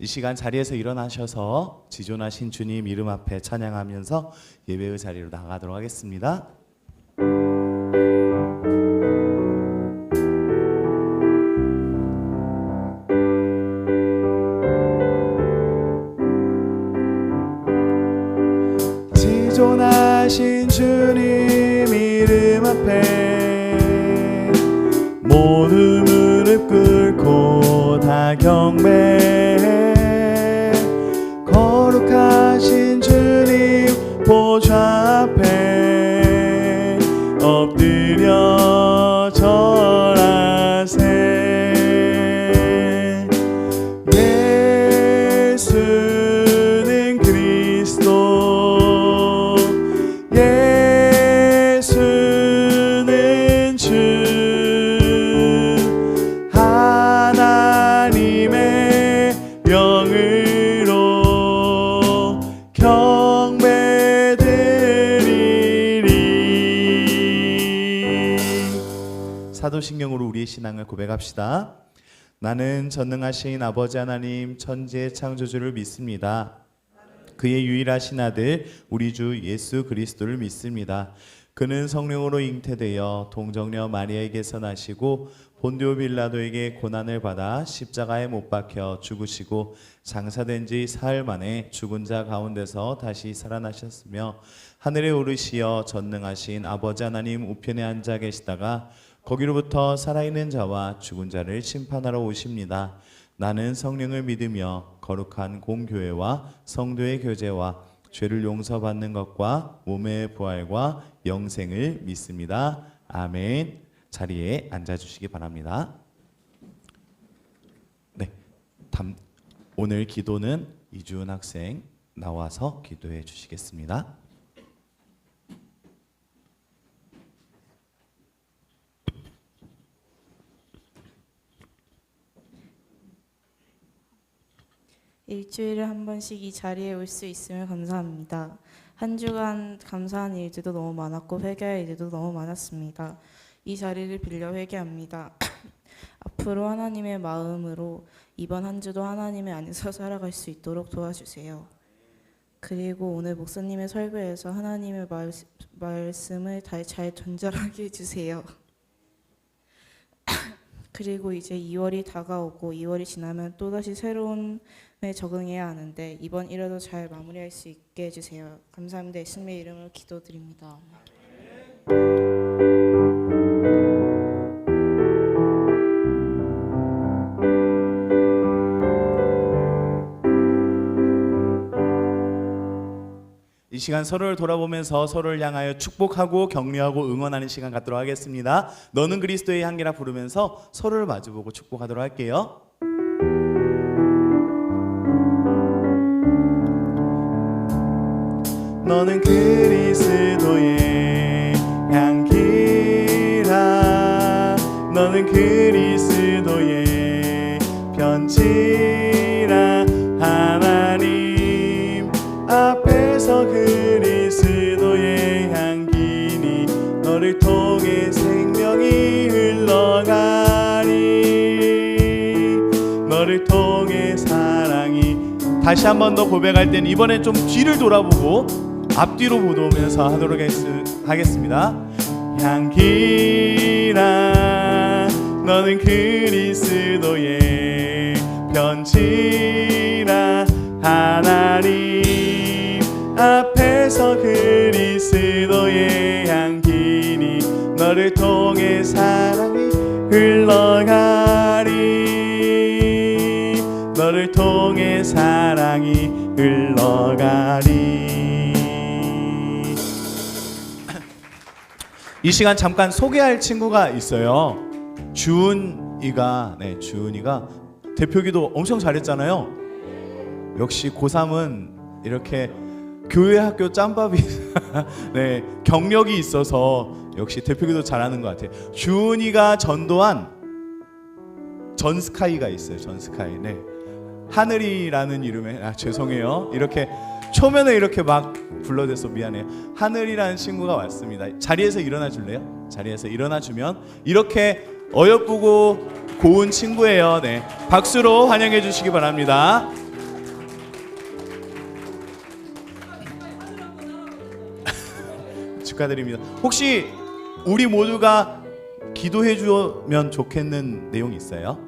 이 시간 자리에서 일어나셔서 지존하신 주님 이름 앞에 찬양하면서 예배의 자리로 나가도록 하겠습니다. 지존하신 주님 이름 앞에 모두 무릎 꿇고 다 경배해. 거룩하신 주님 보좌 앞에 엎드려 절하세. 예수는 그리스도, 예수는 주, 하나님의 영으로 경배드리리. 사도신경으로 우리의 신앙을 고백합시다. 나는 전능하신 아버지 하나님 천지의 창조주를 믿습니다. 그의 유일하신 아들 우리 주 예수 그리스도를 믿습니다. 그는 성령으로 잉태되어 동정녀 마리아에게서 나시고 본디오 빌라도에게 고난을 받아 십자가에 못 박혀 죽으시고 장사된 지 사흘 만에 죽은 자 가운데서 다시 살아나셨으며 하늘에 오르시어 전능하신 아버지 하나님 우편에 앉아 계시다가 거기로부터 살아있는 자와 죽은 자를 심판하러 오십니다. 나는 성령을 믿으며 거룩한 공교회와 성도의 교제와 죄를 용서받는 것과 몸의 부활과 영생을 믿습니다. 아멘. 자리에 앉아주시기 바랍니다. 네, 오늘 기도는 이주은 학생 나와서 기도해 주시겠습니다. 일주일에 한 번씩 이 자리에 올 수 있으면 감사합니다. 한 주간 감사한 일들도 너무 많았고 회개할 일들도 너무 많았습니다. 이 자리를 빌려 회개합니다. 앞으로 하나님의 마음으로 이번 한 주도 하나님의 안에서 살아갈 수 있도록 도와주세요. 그리고 오늘 목사님의 설교에서 하나님의 말씀을 잘 전달하게 해주세요. 그리고 이제 2월이 다가오고 2월이 지나면 또다시 새로운 에 적응해야 하는데 이번 1회도 잘 마무리할 수 있게 해주세요. 감사합니다. 예수님의 이름으로 기도드립니다. 이 시간 서로를 돌아보면서 서로를 향하여 축복하고 격려하고 응원하는 시간 갖도록 하겠습니다. 너는 그리스도의 향기라 부르면서 서로를 마주보고 축복하도록 할게요. 너는 그리스도의 향기라. 너는 그리스도의 편지라. 하나님 앞에서 그리스도의 향기니 너를 통해 생명이 흘러가리. 너를 통해 사랑이. 다시 한 번 더 고백할 땐 이번엔 좀 뒤를 돌아보고 앞뒤로 보도면서 하도록 하겠습니다. 향기라. 너는 그리스도의 편지라. 하나님 앞에서 그리스도의 향기니 너를 통해 사랑이 흘러가리. 너를 통해 사랑이 흘러가리. 이 시간 잠깐 소개할 친구가 있어요. 주은이가 대표기도 엄청 잘했잖아요. 역시 고3은 이렇게 교회 학교 짬밥이 네, 경력이 있어서 역시 대표기도 잘하는 것 같아요. 주은이가 전도한 전스카이가 있어요. 전스카이. 네. 하늘이라는 이름의 죄송해요. 이렇게 초면에 이렇게 막 불러대서 미안해요. 하늘이라는 친구가 왔습니다. 자리에서 일어나 줄래요? 자리에서 일어나 주면 이렇게 어여쁘고 고운 친구예요. 네, 박수로 환영해 주시기 바랍니다. 축하드립니다. 혹시 우리 모두가 기도해 주면 좋겠는 내용이 있어요?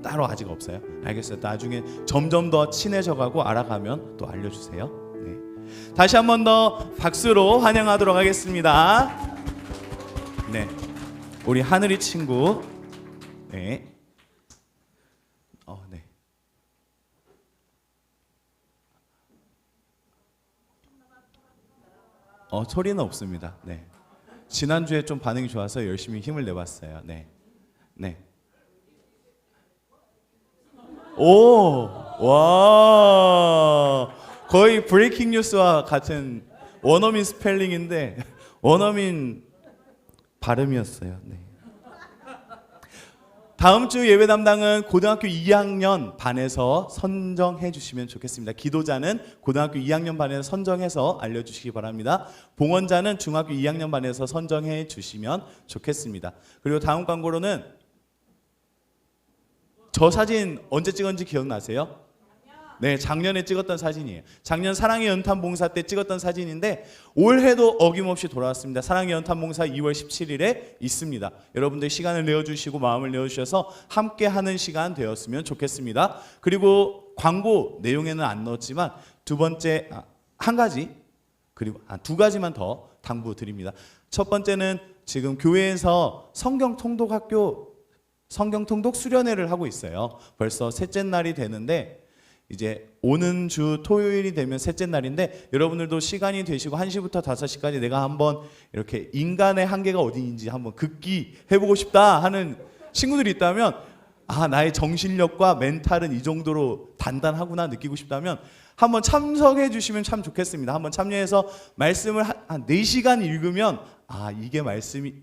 따로 아직 없어요? 알겠어요. 나중에 점점 더 친해져가고 알아가면 또 알려주세요. 네. 다시 한 번 더 박수로 환영하도록 하겠습니다. 네, 우리 하늘이 친구. 네. 네. 소리는 없습니다. 네. 지난주에 좀 반응이 좋아서 열심히 힘을 내봤어요. 네. 네. 오! 와! 거의 브레이킹 뉴스와 같은 원어민 스펠링인데 원어민 발음이었어요. 네. 다음 주 예배 담당은 고등학교 2학년 반에서 선정해 주시면 좋겠습니다. 기도자는 고등학교 2학년 반에서 선정해서 알려주시기 바랍니다. 봉헌자는 중학교 2학년 반에서 선정해 주시면 좋겠습니다. 그리고 다음 광고로는 저 사진 언제 찍었는지 기억나세요? 네, 작년에 찍었던 사진이에요. 작년 사랑의 연탄 봉사 때 찍었던 사진인데 올해도 어김없이 돌아왔습니다. 사랑의 연탄 봉사 2월 17일에 있습니다. 여러분들 시간을 내어주시고 마음을 내어주셔서 함께하는 시간 되었으면 좋겠습니다. 그리고 광고 내용에는 안 넣었지만 두 번째 한 가지 그리고 두 가지만 더 당부드립니다. 첫 번째는 지금 교회에서 성경 통독 수련회를 하고 있어요. 벌써 셋째 날이 되는데 이제 오는 주 토요일이 되면 셋째 날인데 여러분들도 시간이 되시고 1시부터 5시까지 내가 한번 이렇게 인간의 한계가 어디인지 한번 극기 해보고 싶다 하는 친구들이 있다면 나의 정신력과 멘탈은 이 정도로 단단하구나 느끼고 싶다면 한번 참석해 주시면 참 좋겠습니다. 한번 참여해서 말씀을 한 4시간 읽으면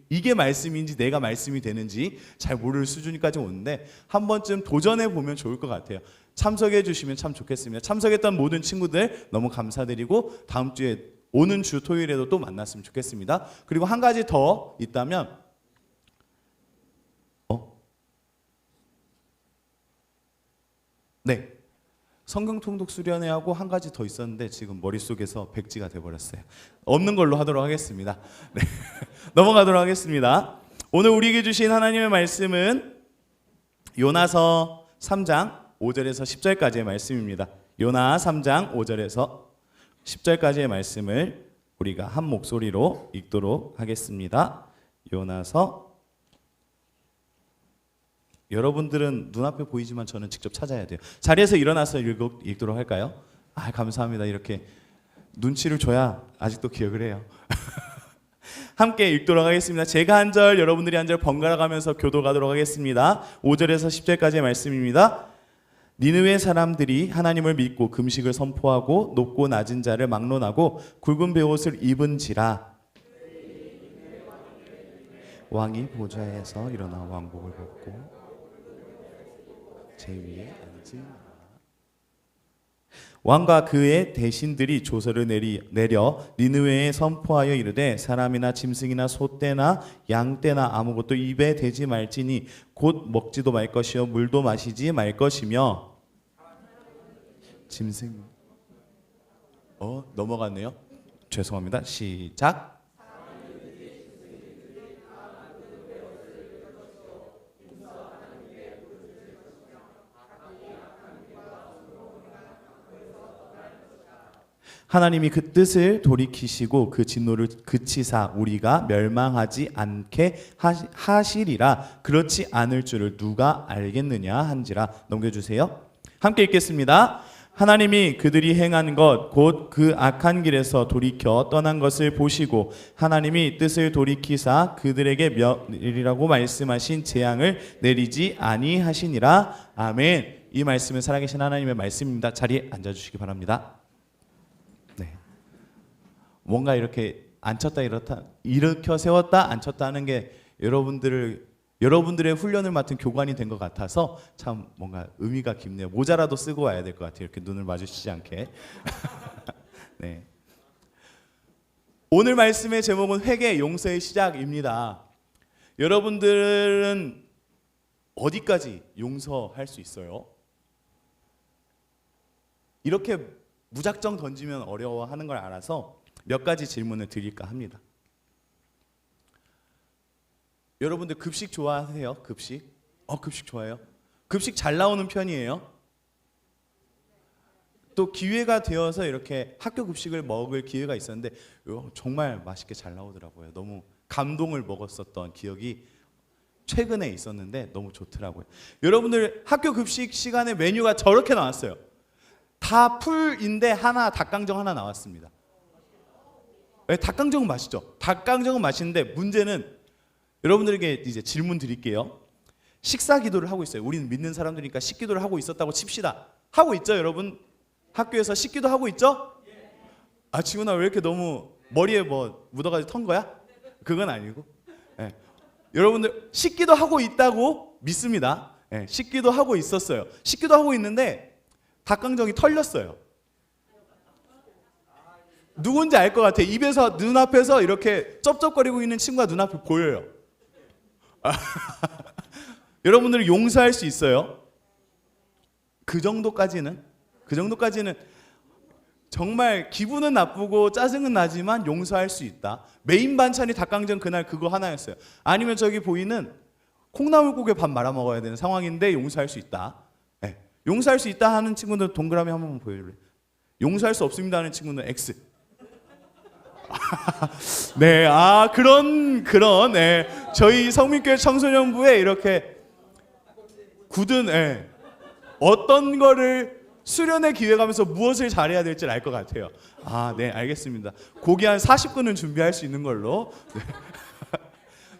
이게 말씀인지 내가 말씀이 되는지 잘 모를 수준까지 오는데 한 번쯤 도전해 보면 좋을 것 같아요. 참석해 주시면 참 좋겠습니다. 참석했던 모든 친구들 너무 감사드리고 다음 주에 오는 주 토요일에도 또 만났으면 좋겠습니다. 그리고 한 가지 더 있다면 네. 성경 통독 수련회하고 한 가지 더 있었는데 지금 머릿속에서 백지가 돼버렸어요. 없는 걸로 하도록 하겠습니다. 네. 넘어가도록 하겠습니다. 오늘 우리에게 주신 하나님의 말씀은 요나서 3장 5절에서 10절까지의 말씀입니다. 요나 3장 5절에서 10절까지의 말씀을 우리가 한 목소리로 읽도록 하겠습니다. 요나서 여러분들은 눈앞에 보이지만 저는 직접 찾아야 돼요. 자리에서 일어나서 읽도록 할까요? 감사합니다. 이렇게 눈치를 줘야 아직도 기억을 해요. 함께 읽도록 하겠습니다. 제가 한 절, 여러분들이 한 절 번갈아 가면서 교도가도록 하겠습니다. 5절에서 10절까지의 말씀입니다. 니느웨 사람들이 하나님을 믿고 금식을 선포하고 높고 낮은 자를 막론하고 굵은 베옷을 입은지라 왕이 보좌에서 일어나 왕복을 벗고 제 위에 앉으니라. 왕과 그의 대신들이 조서를 내려 니느웨에 선포하여 이르되 사람이나 짐승이나 소떼나 양떼나 아무것도 입에 대지 말지니 곧 먹지도 말 것이요 물도 마시지 말 것이며 짐승 넘어갔네요. 죄송합니다. 시작. 하나님이 그 뜻을 돌이키시고 그 진노를 그치사 우리가 멸망하지 않게 하시리라. 그렇지 않을 줄을 누가 알겠느냐 한지라. 넘겨주세요. 함께 읽겠습니다. 하나님이 그들이 행한 것 곧 그 악한 길에서 돌이켜 떠난 것을 보시고 하나님이 뜻을 돌이키사 그들에게 멸이라고 말씀하신 재앙을 내리지 아니하시니라. 아멘. 이 말씀은 살아계신 하나님의 말씀입니다. 자리에 앉아주시기 바랍니다. 뭔가 이렇게 앉혔다 일으켜 세웠다 앉혔다 하는 게 여러분들의 훈련을 맡은 교관이 된 것 같아서 참 뭔가 의미가 깊네요. 모자라도 쓰고 와야 될 것 같아요. 이렇게 눈을 마주치지 않게. 네. 오늘 말씀의 제목은 회개 용서의 시작입니다. 여러분들은 어디까지 용서할 수 있어요? 이렇게 무작정 던지면 어려워하는 걸 알아서 몇 가지 질문을 드릴까 합니다. 여러분들 급식 좋아하세요? 급식? 급식 좋아해요? 급식 잘 나오는 편이에요? 또 기회가 되어서 이렇게 학교 급식을 먹을 기회가 있었는데 정말 맛있게 잘 나오더라고요. 너무 감동을 먹었었던 기억이 최근에 있었는데 너무 좋더라고요. 여러분들 학교 급식 시간에 메뉴가 저렇게 나왔어요. 다 풀인데 하나 닭강정 하나 나왔습니다. 네, 닭강정은 맛있죠. 닭강정은 맛있는데 문제는 여러분들에게 이제 질문 드릴게요. 식사 기도를 하고 있어요. 우리는 믿는 사람들이니까 식기도를 하고 있었다고 칩시다. 하고 있죠, 여러분? 학교에서 식기도 하고 있죠? 지훈아 왜 이렇게 너무 머리에 뭐 묻어가지고 턴 거야? 그건 아니고. 네. 여러분들 식기도 하고 있다고 믿습니다. 네, 식기도 하고 있었어요. 식기도 하고 있는데 닭강정이 털렸어요. 누군지 알 것 같아. 입에서 눈앞에서 이렇게 쩝쩝거리고 있는 친구가 눈앞에 보여요. 여러분들 용서할 수 있어요? 그 정도까지는 정말 기분은 나쁘고 짜증은 나지만 용서할 수 있다. 메인 반찬이 닭강정 그날 그거 하나였어요. 아니면 저기 보이는 콩나물국에 밥 말아 먹어야 되는 상황인데 용서할 수 있다. 네. 용서할 수 있다 하는 친구들 동그라미 한 번만 보여줄래? 용서할 수 없습니다 하는 친구는 X. 네, 그런, 네. 저희 성민교회 청소년부에 이렇게 굳은, 네. 어떤 거를 수련회 기회 가면서 무엇을 잘해야 될지 알 것 같아요. 네, 알겠습니다. 고기 한 40근은 준비할 수 있는 걸로. 네.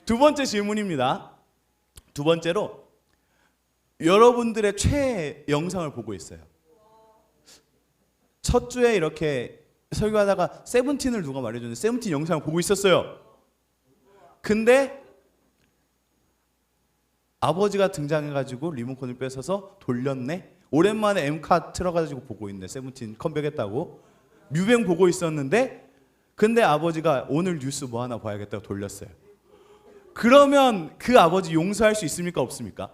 두 번째 질문입니다. 두 번째로, 여러분들의 최애 영상을 보고 있어요. 첫 주에 이렇게 설교하다가 세븐틴을 누가 말해줬는데 세븐틴 영상을 보고 있었어요. 근데 아버지가 등장해가지고 리모컨을 뺏어서 돌렸네. 오랜만에 M카 틀어가지고 보고 있네. 세븐틴 컴백했다고. 뮤뱅 보고 있었는데 근데 아버지가 오늘 뉴스 뭐 하나 봐야겠다고 돌렸어요. 그러면 그 아버지 용서할 수 있습니까? 없습니까?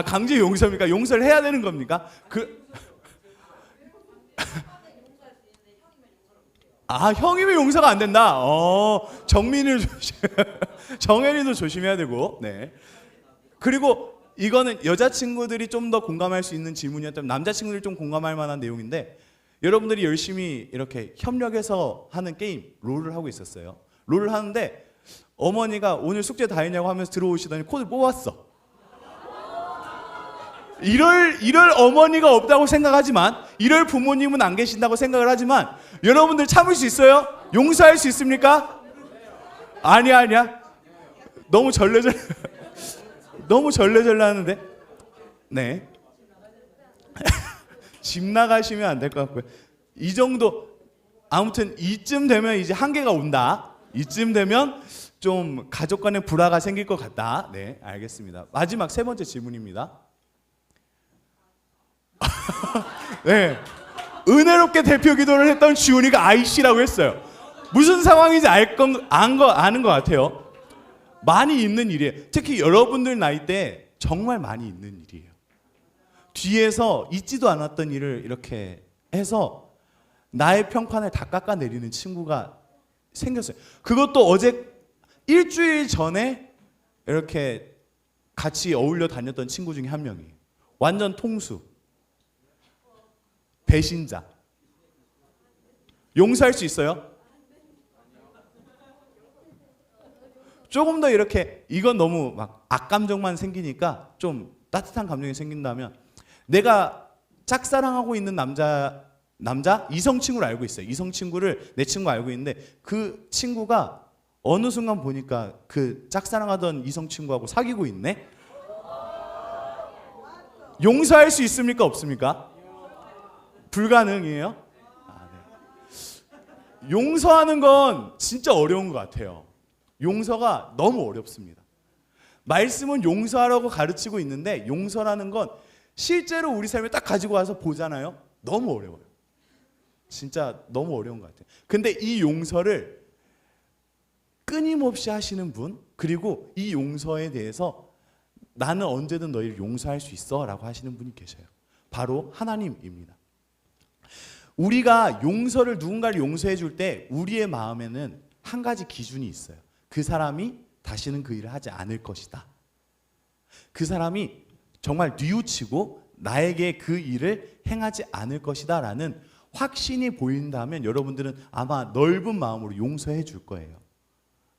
강제 용서입니까? 용서를 해야 되는 겁니까? 형이면 용서가 안 된다. 정민이를 정현이도 조심해야 되고, 네. 그리고 이거는 여자친구들이 좀 더 공감할 수 있는 질문이었다면 남자친구들이 좀 공감할 만한 내용인데 여러분들이 열심히 이렇게 협력해서 하는 게임 롤을 하고 있었어요. 롤을 하는데 어머니가 오늘 숙제 다 했냐고 하면서 들어오시더니 코드를 뽑았어. 이럴 어머니가 없다고 생각하지만 이럴 부모님은 안 계신다고 생각을 하지만 여러분들 참을 수 있어요? 용서할 수 있습니까? 아니야. 너무 절레절레 하는데. 네. 집 나가시면 안 될 것 같고요. 이 정도 아무튼 이쯤 되면 이제 한계가 온다. 이쯤 되면 좀 가족 간의 불화가 생길 것 같다. 네, 알겠습니다. 마지막 세 번째 질문입니다. 네, 은혜롭게 대표 기도를 했던 지훈이가 아이씨라고 했어요. 무슨 상황인지 아는 것 같아요. 많이 있는 일이에요. 특히 여러분들 나이 때 정말 많이 있는 일이에요. 뒤에서 있지도 않았던 일을 이렇게 해서 나의 평판을 다 깎아내리는 친구가 생겼어요. 그것도 어제 일주일 전에 이렇게 같이 어울려 다녔던 친구 중에 한 명이에요. 완전 통수. 배신자. 용서할 수 있어요? 조금 더 이렇게 이건 너무 막 악감정만 생기니까 좀 따뜻한 감정이 생긴다면 내가 짝사랑하고 있는 남자 이성 친구를 알고 있어요. 이성 친구를 내 친구 알고 있는데 그 친구가 어느 순간 보니까 그 짝사랑하던 이성 친구하고 사귀고 있네. 용서할 수 있습니까? 없습니까? 불가능이에요? 네. 용서하는 건 진짜 어려운 것 같아요. 용서가 너무 어렵습니다. 말씀은 용서하라고 가르치고 있는데 용서라는 건 실제로 우리 삶에 딱 가지고 와서 보잖아요. 너무 어려워요. 진짜 너무 어려운 것 같아요. 근데 이 용서를 끊임없이 하시는 분, 그리고 이 용서에 대해서 나는 언제든 너희를 용서할 수 있어 라고 하시는 분이 계셔요. 바로 하나님입니다. 우리가 누군가를 용서해 줄 때 우리의 마음에는 한 가지 기준이 있어요. 그 사람이 다시는 그 일을 하지 않을 것이다. 그 사람이 정말 뉘우치고 나에게 그 일을 행하지 않을 것이다 라는 확신이 보인다면 여러분들은 아마 넓은 마음으로 용서해 줄 거예요.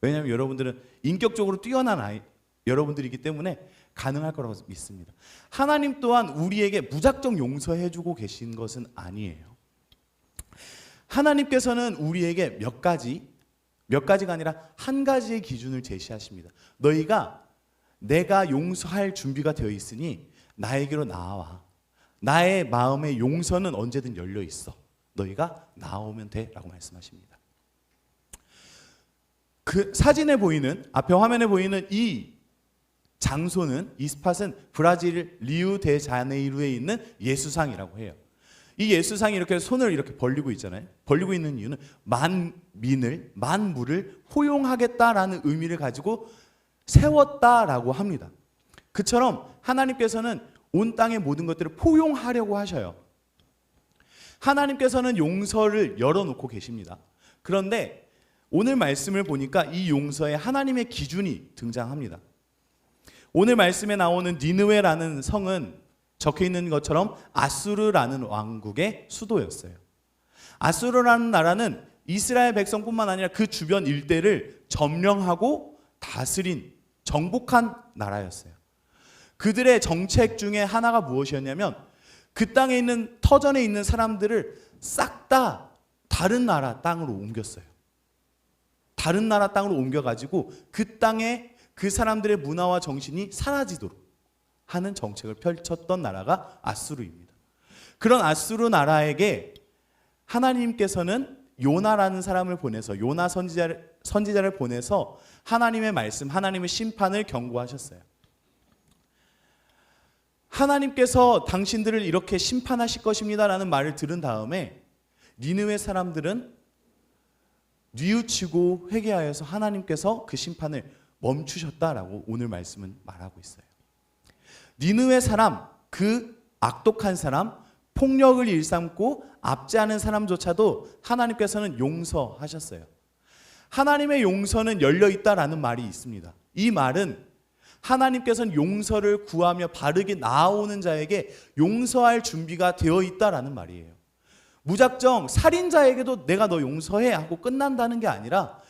왜냐하면 여러분들은 인격적으로 뛰어난 여러분들이기 때문에 가능할 거라고 믿습니다. 하나님 또한 우리에게 무작정 용서해 주고 계신 것은 아니에요. 하나님께서는 우리에게 몇 가지가 아니라 한 가지의 기준을 제시하십니다. 내가 용서할 준비가 되어 있으니 나에게로 나와. 나의 마음의 용서는 언제든 열려 있어. 너희가 나오면 돼 라고 말씀하십니다. 그 사진에 보이는, 앞에 화면에 보이는 이 장소는, 이 스팟은 브라질 리우데자네이루에 있는 예수상이라고 해요. 이 예수상이 이렇게 손을 이렇게 벌리고 있잖아요. 벌리고 있는 이유는 만물을 포용하겠다라는 의미를 가지고 세웠다라고 합니다. 그처럼 하나님께서는 온 땅의 모든 것들을 포용하려고 하셔요. 하나님께서는 용서를 열어놓고 계십니다. 그런데 오늘 말씀을 보니까 이 용서에 하나님의 기준이 등장합니다. 오늘 말씀에 나오는 니느웨라는 성은 적혀 있는 것처럼 아수르라는 왕국의 수도였어요. 아수르라는 나라는 이스라엘 백성뿐만 아니라 그 주변 일대를 점령하고 다스린, 정복한 나라였어요. 그들의 정책 중에 하나가 무엇이었냐면 그 땅에 있는 터전에 있는 사람들을 싹 다 다른 나라 땅으로 옮겼어요. 다른 나라 땅으로 옮겨가지고 그 땅에 그 사람들의 문화와 정신이 사라지도록 하는 정책을 펼쳤던 나라가 아수르입니다. 그런 아수르 나라에게 하나님께서는 요나라는 사람을 보내서, 요나 선지자를 보내서 하나님의 말씀, 하나님의 심판을 경고하셨어요. 하나님께서 당신들을 이렇게 심판하실 것입니다라는 말을 들은 다음에 니느웨 사람들은 뉘우치고 회개하여서 하나님께서 그 심판을 멈추셨다라고 오늘 말씀은 말하고 있어요. 니느웨 사람, 그 악독한 사람, 폭력을 일삼고 압제하는 사람조차도 하나님께서는 용서하셨어요. 하나님의 용서는 열려있다라는 말이 있습니다. 이 말은 하나님께서는 용서를 구하며 바르게 나아오는 자에게 용서할 준비가 되어 있다라는 말이에요. 무작정 살인자에게도 내가 너 용서해 하고 끝난다는 게 아니라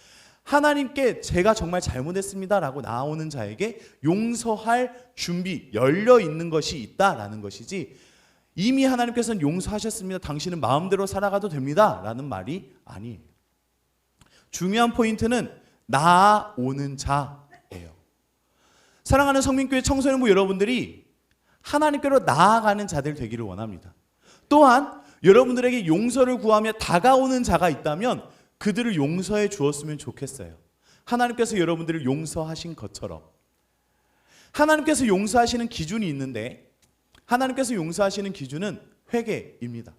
하나님께 제가 정말 잘못했습니다라고 나오는 자에게 용서할 준비, 열려 있는 것이 있다라는 것이지, 이미 하나님께서는 용서하셨습니다, 당신은 마음대로 살아가도 됩니다 라는 말이 아니에요. 중요한 포인트는 나아오는 자예요. 사랑하는 성민교회 청소년부 여러분들이 하나님께로 나아가는 자들 되기를 원합니다. 또한 여러분들에게 용서를 구하며 다가오는 자가 있다면 그들을 용서해 주었으면 좋겠어요. 하나님께서 여러분들을 용서하신 것처럼. 하나님께서 용서하시는 기준이 있는데, 하나님께서 용서하시는 기준은 회개입니다.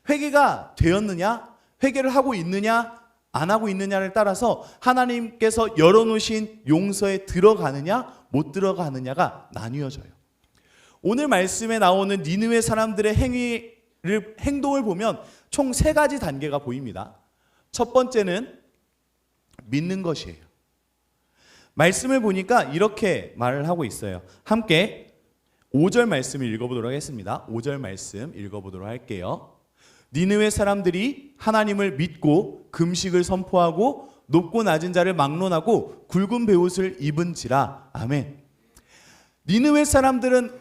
회개가 되었느냐, 회개를 하고 있느냐, 안 하고 있느냐를 따라서 하나님께서 열어놓으신 용서에 들어가느냐 못 들어가느냐가 나뉘어져요. 오늘 말씀에 나오는 니느웨 사람들의 행동을 보면 총 3가지 단계가 보입니다. 첫 번째는 믿는 것이에요. 말씀을 보니까 이렇게 말을 하고 있어요. 함께 5절 말씀을 읽어보도록 하겠습니다. 5절 말씀 읽어보도록 할게요. 니느웨 사람들이 하나님을 믿고 금식을 선포하고 높고 낮은 자를 막론하고 굵은 베옷을 입은지라. 아멘. 니느웨 사람들은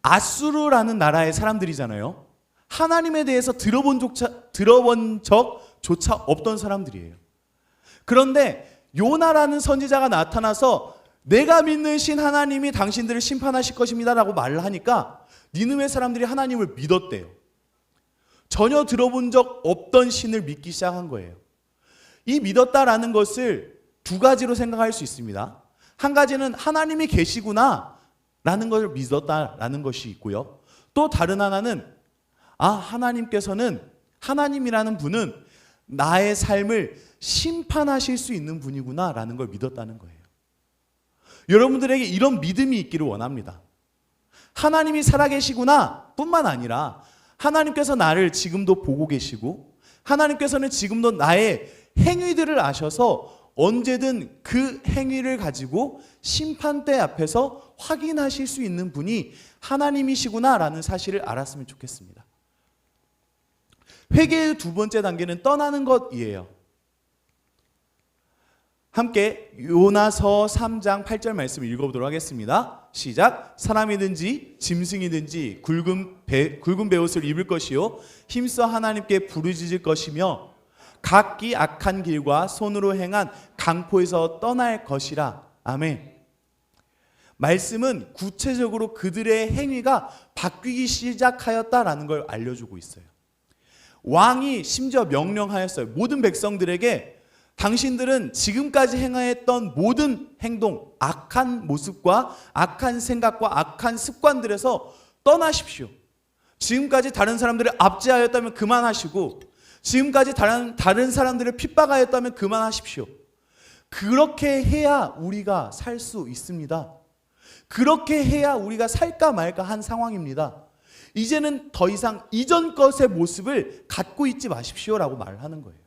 아수르라는 나라의 사람들이잖아요. 하나님에 대해서 들어본 적조차 없던 사람들이에요. 그런데 요나라는 선지자가 나타나서 내가 믿는 신 하나님이 당신들을 심판하실 것입니다 라고 말을 하니까 니느웨 사람들이 하나님을 믿었대요. 전혀 들어본 적 없던 신을 믿기 시작한 거예요. 이 믿었다라는 것을 2가지로 생각할 수 있습니다. 한 가지는 하나님이 계시구나 라는 것을 믿었다라는 것이 있고요. 또 다른 하나는 하나님께서는, 하나님이라는 분은 나의 삶을 심판하실 수 있는 분이구나 라는 걸 믿었다는 거예요. 여러분들에게 이런 믿음이 있기를 원합니다. 하나님이 살아계시구나, 뿐만 아니라 하나님께서 나를 지금도 보고 계시고 하나님께서는 지금도 나의 행위들을 아셔서 언제든 그 행위를 가지고 심판대 앞에서 확인하실 수 있는 분이 하나님이시구나라는 사실을 알았으면 좋겠습니다. 회개의 두 번째 단계는 떠나는 것이에요. 함께 요나서 3장 8절 말씀 읽어보도록 하겠습니다. 시작. 사람이든지 짐승이든지 굵은 베옷을 입을 것이요 힘써 하나님께 부르짖을 것이며 각기 악한 길과 손으로 행한 강포에서 떠날 것이라. 아멘. 말씀은 구체적으로 그들의 행위가 바뀌기 시작하였다라는 걸 알려주고 있어요. 왕이 심지어 명령하였어요. 모든 백성들에게 당신들은 지금까지 행하였던 모든 행동, 악한 모습과 악한 생각과 악한 습관들에서 떠나십시오. 지금까지 다른 사람들을 압제하였다면 그만하시고 지금까지 다른 사람들을 핍박하였다면 그만하십시오. 그렇게 해야 우리가 살 수 있습니다. 그렇게 해야 우리가 살까 말까 한 상황입니다. 이제는 더 이상 이전 것의 모습을 갖고 있지 마십시오라고 말을 하는 거예요.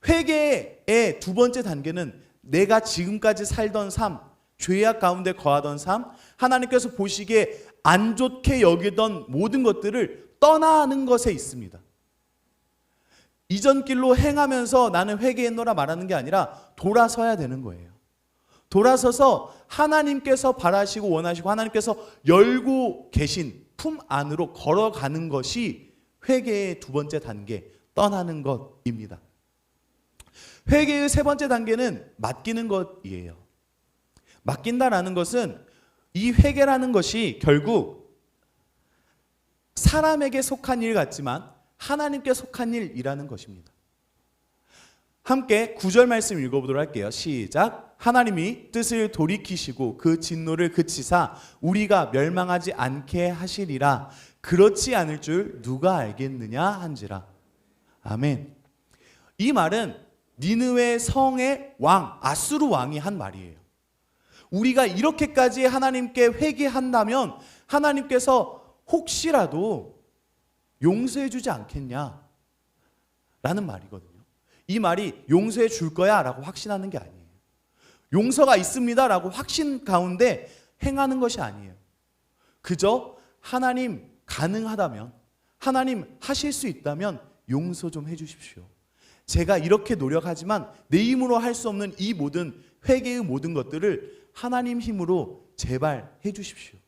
회개의 두 번째 단계는 내가 지금까지 살던 삶, 죄악 가운데 거하던 삶, 하나님께서 보시기에 안 좋게 여기던 모든 것들을 떠나는 것에 있습니다. 이전 길로 행하면서 나는 회개했노라 말하는 게 아니라 돌아서야 되는 거예요. 돌아서서 하나님께서 바라시고 원하시고 하나님께서 열고 계신 품 안으로 걸어가는 것이 회개의 두 번째 단계, 떠나는 것입니다. 회개의 세 번째 단계는 맡기는 것이에요. 맡긴다라는 것은 이 회개라는 것이 결국 사람에게 속한 일 같지만 하나님께 속한 일이라는 것입니다. 함께 9절 말씀 읽어보도록 할게요. 시작. 하나님이 뜻을 돌이키시고 그 진노를 그치사 우리가 멸망하지 않게 하시리라. 그렇지 않을 줄 누가 알겠느냐 한지라. 아멘. 이 말은 니느웨 성의 왕 아수르 왕이 한 말이에요. 우리가 이렇게까지 하나님께 회개한다면 하나님께서 혹시라도 용서해 주지 않겠냐 라는 말이거든요. 이 말이 용서해 줄 거야 라고 확신하는 게 아니에요. 용서가 있습니다 라고 확신 가운데 행하는 것이 아니에요. 그저 하나님 가능하다면, 하나님 하실 수 있다면 용서 좀 해주십시오. 제가 이렇게 노력하지만 내 힘으로 할 수 없는 이 모든 회개의 모든 것들을 하나님 힘으로 제발 해주십시오.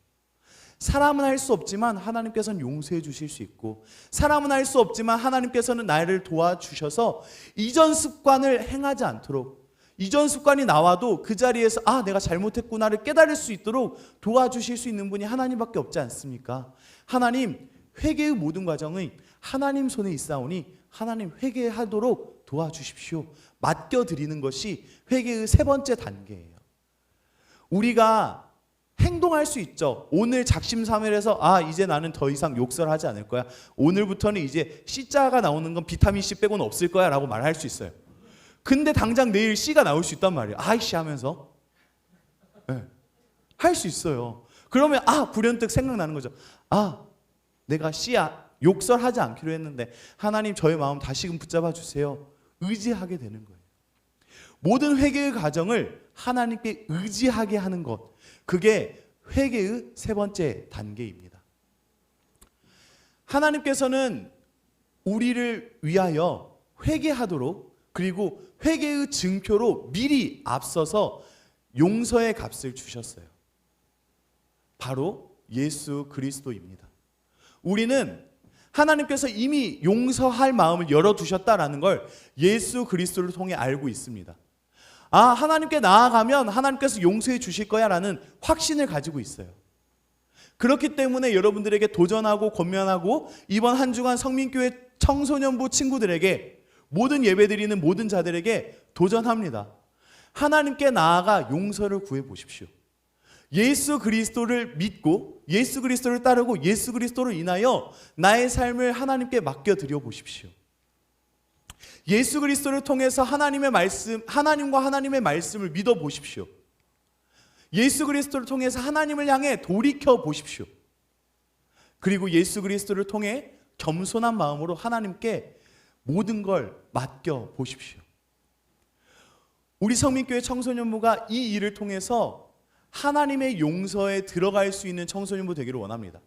사람은 할 수 없지만 하나님께서는 용서해 주실 수 있고, 사람은 할 수 없지만 하나님께서는 나를 도와주셔서 이전 습관을 행하지 않도록, 이전 습관이 나와도 그 자리에서 내가 잘못했구나를 깨달을 수 있도록 도와주실 수 있는 분이 하나님밖에 없지 않습니까? 하나님, 회개의 모든 과정은 하나님 손에 있사오니 하나님 회개하도록 도와주십시오. 맡겨드리는 것이 회개의 세 번째 단계예요. 우리가 행동할 수 있죠. 오늘 작심삼일해서 이제 나는 더 이상 욕설하지 않을 거야. 오늘부터는 이제 C자가 나오는 건 비타민C 빼고는 없을 거야 라고 말할 수 있어요. 근데 당장 내일 C가 나올 수 있단 말이에요. 아이씨 하면서 할 수 있어요. 그러면 불현듯 생각나는 거죠. 내가 C야 욕설하지 않기로 했는데 하나님 저의 마음 다시금 붙잡아 주세요. 의지하게 되는 거예요. 모든 회개의 과정을 하나님께 의지하게 하는 것, 그게 회개의 세 번째 단계입니다. 하나님께서는 우리를 위하여 회개하도록, 그리고 회개의 증표로 미리 앞서서 용서의 값을 주셨어요. 바로 예수 그리스도입니다. 우리는 하나님께서 이미 용서할 마음을 열어두셨다라는 걸 예수 그리스도를 통해 알고 있습니다. 하나님께 나아가면 하나님께서 용서해 주실 거야 라는 확신을 가지고 있어요. 그렇기 때문에 여러분들에게 도전하고 권면하고 이번 한 주간 성민교회 청소년부 친구들에게, 모든 예배드리는 모든 자들에게 도전합니다. 하나님께 나아가 용서를 구해 보십시오. 예수 그리스도를 믿고 예수 그리스도를 따르고 예수 그리스도로 인하여 나의 삶을 하나님께 맡겨드려 보십시오. 예수 그리스도를 통해서 하나님의 말씀, 하나님과 하나님의 말씀을 믿어 보십시오. 예수 그리스도를 통해서 하나님을 향해 돌이켜 보십시오. 그리고 예수 그리스도를 통해 겸손한 마음으로 하나님께 모든 걸 맡겨 보십시오. 우리 성민교회 청소년부가 이 일을 통해서 하나님의 용서에 들어갈 수 있는 청소년부 되기를 원합니다.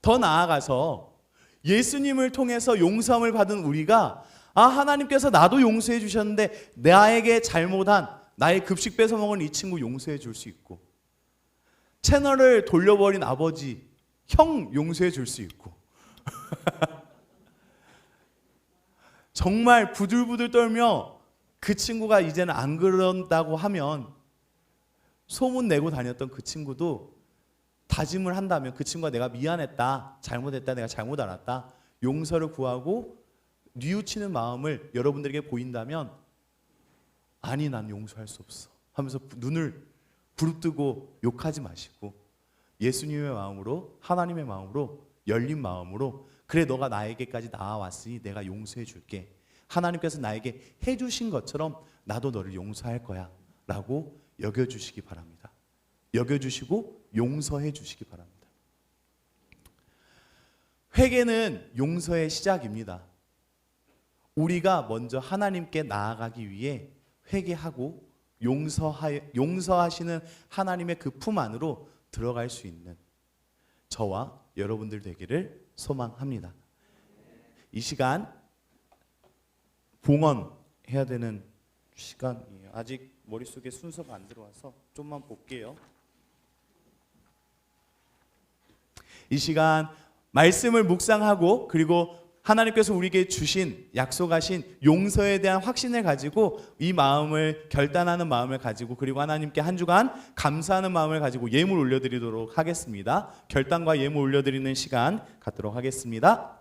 더 나아가서 예수님을 통해서 용서함을 받은 우리가 하나님께서 나도 용서해 주셨는데 나에게 잘못한 나의 급식 뺏어 먹은 이 친구 용서해 줄 수 있고, 채널을 돌려버린 아버지 형 용서해 줄 수 있고 정말 부들부들 떨며 그 친구가 이제는 안 그런다고 하면 소문 내고 다녔던 그 친구도 다짐을 한다면, 그 친구가 내가 미안했다, 잘못했다, 내가 잘못 알았다, 용서를 구하고 뉘우치는 마음을 여러분들에게 보인다면, 아니 난 용서할 수 없어 하면서 눈을 부릅뜨고 욕하지 마시고 예수님의 마음으로, 하나님의 마음으로, 열린 마음으로, 그래 너가 나에게까지 나와왔으니 내가 용서해 줄게, 하나님께서 나에게 해주신 것처럼 나도 너를 용서할 거야 라고 여겨주시기 바랍니다. 여겨주시고 용서해 주시기 바랍니다. 회개는 용서의 시작입니다. 우리가 먼저 하나님께 나아가기 위해 회개하고 용서하시는 하나님의 그 품 안으로 들어갈 수 있는 저와 여러분들 되기를 소망합니다. 이 시간 봉헌해야 되는 시간이에요. 아직 머릿속에 순서가 안 들어와서 좀만 볼게요. 이 시간 말씀을 묵상하고, 그리고 하나님께서 우리에게 주신, 약속하신 용서에 대한 확신을 가지고, 이 마음을 결단하는 마음을 가지고, 그리고 하나님께 한 주간 감사하는 마음을 가지고 예물 올려드리도록 하겠습니다. 결단과 예물 올려드리는 시간 갖도록 하겠습니다.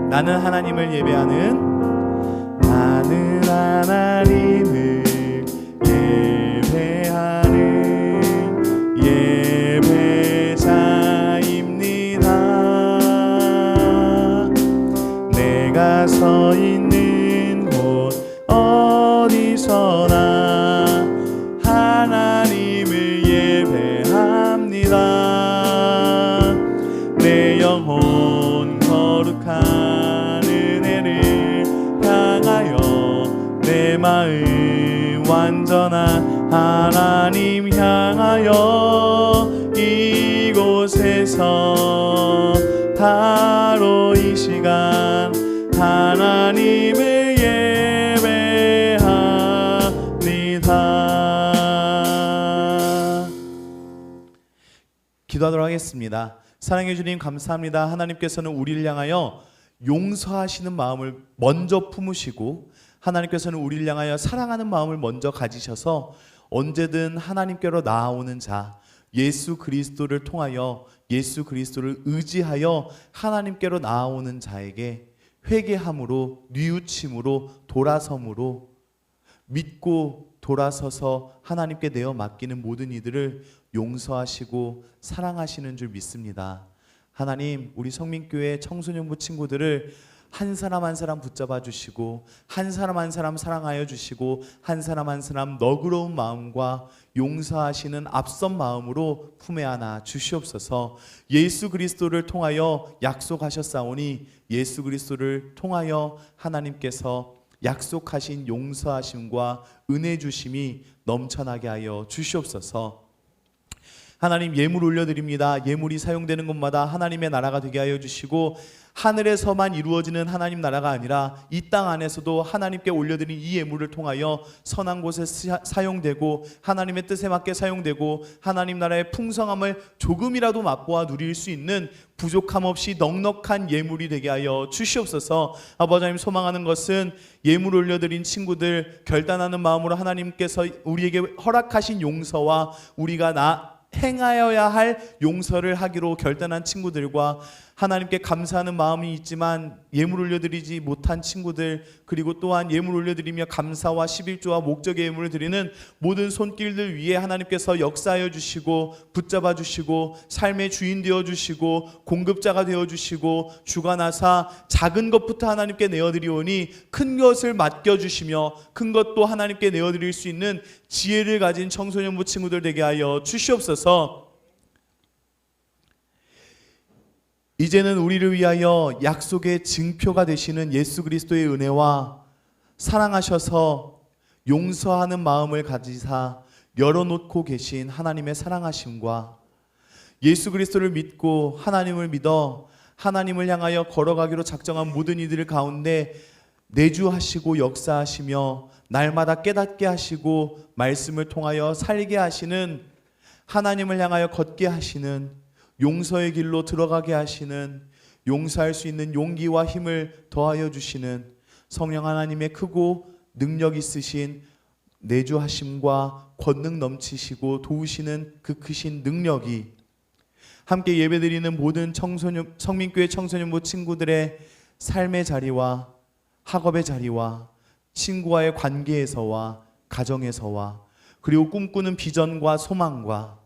나는 하나님을 예배하는, 나는 하나님을 예배하는 예배자입니다. 내가 서 있는 곳 어디서나 하나님을 예배합니다. 내 영혼 거룩한 내 마음 완전한 하나님 향하여 이곳에서 바로 이 시간 하나님을 예배합니다. 기도하도록 하겠습니다. 사랑해 주님 감사합니다. 하나님께서는 우리를 향하여 용서하시는 마음을 먼저 품으시고, 하나님께서는 우리를 향하여 사랑하는 마음을 먼저 가지셔서 언제든 하나님께로 나아오는 자, 예수 그리스도를 통하여, 예수 그리스도를 의지하여 하나님께로 나아오는 자에게 회개함으로, 뉘우침으로, 돌아섬으로, 믿고 돌아서서 하나님께 내어 맡기는 모든 이들을 용서하시고 사랑하시는 줄 믿습니다. 하나님, 우리 성민교회 청소년부 친구들을 한 사람 한 사람 붙잡아 주시고, 한 사람 한 사람 사랑하여 주시고, 한 사람 한 사람 너그러운 마음과 용서하시는 앞선 마음으로 품에 안아 주시옵소서. 예수 그리스도를 통하여 약속하셨사오니 예수 그리스도를 통하여 하나님께서 약속하신 용서하심과 은혜 주심이 넘쳐나게 하여 주시옵소서. 하나님, 예물 올려드립니다. 예물이 사용되는 곳마다 하나님의 나라가 되게 하여 주시고, 하늘에서만 이루어지는 하나님 나라가 아니라 이 땅 안에서도 하나님께 올려드린 이 예물을 통하여 선한 곳에 사용되고, 하나님의 뜻에 맞게 사용되고, 하나님 나라의 풍성함을 조금이라도 맛보아 누릴 수 있는 부족함 없이 넉넉한 예물이 되게 하여 주시옵소서. 아버지 하나님, 소망하는 것은 예물 올려드린 친구들 결단하는 마음으로 하나님께서 우리에게 허락하신 용서와 우리가 행하여야 할 용서를 하기로 결단한 친구들과 하나님께 감사하는 마음이 있지만 예물 올려드리지 못한 친구들, 그리고 또한 예물 올려드리며 감사와 11조와 목적의 예물을 드리는 모든 손길들 위에 하나님께서 역사하여 주시고 붙잡아 주시고 삶의 주인 되어 주시고 공급자가 되어 주시고 주관하사 작은 것부터 하나님께 내어드리오니 큰 것을 맡겨주시며 큰 것도 하나님께 내어드릴 수 있는 지혜를 가진 청소년부 친구들 되게 하여 주시옵소서. 이제는 우리를 위하여 약속의 증표가 되시는 예수 그리스도의 은혜와 사랑하셔서 용서하는 마음을 가지사 열어놓고 계신 하나님의 사랑하심과 예수 그리스도를 믿고 하나님을 믿어 하나님을 향하여 걸어가기로 작정한 모든 이들 가운데 내주하시고 역사하시며 날마다 깨닫게 하시고 말씀을 통하여 살게 하시는, 하나님을 향하여 걷게 하시는, 용서의 길로 들어가게 하시는, 용서할 수 있는 용기와 힘을 더하여 주시는 성령 하나님의 크고 능력 있으신 내주하심과 권능 넘치시고 도우시는 그 크신 능력이 함께 예배드리는 모든 성민교회 청소년부 친구들의 삶의 자리와 학업의 자리와 친구와의 관계에서와 가정에서와 그리고 꿈꾸는 비전과 소망과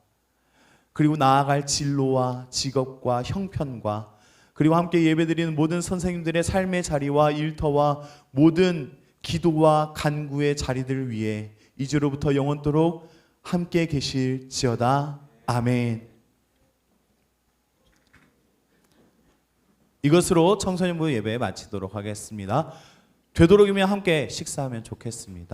그리고 나아갈 진로와 직업과 형편과 그리고 함께 예배드리는 모든 선생님들의 삶의 자리와 일터와 모든 기도와 간구의 자리들을 위해 이제로부터 영원토록 함께 계실지어다. 아멘. 이것으로 청소년부 예배 마치도록 하겠습니다. 되도록이면 함께 식사하면 좋겠습니다.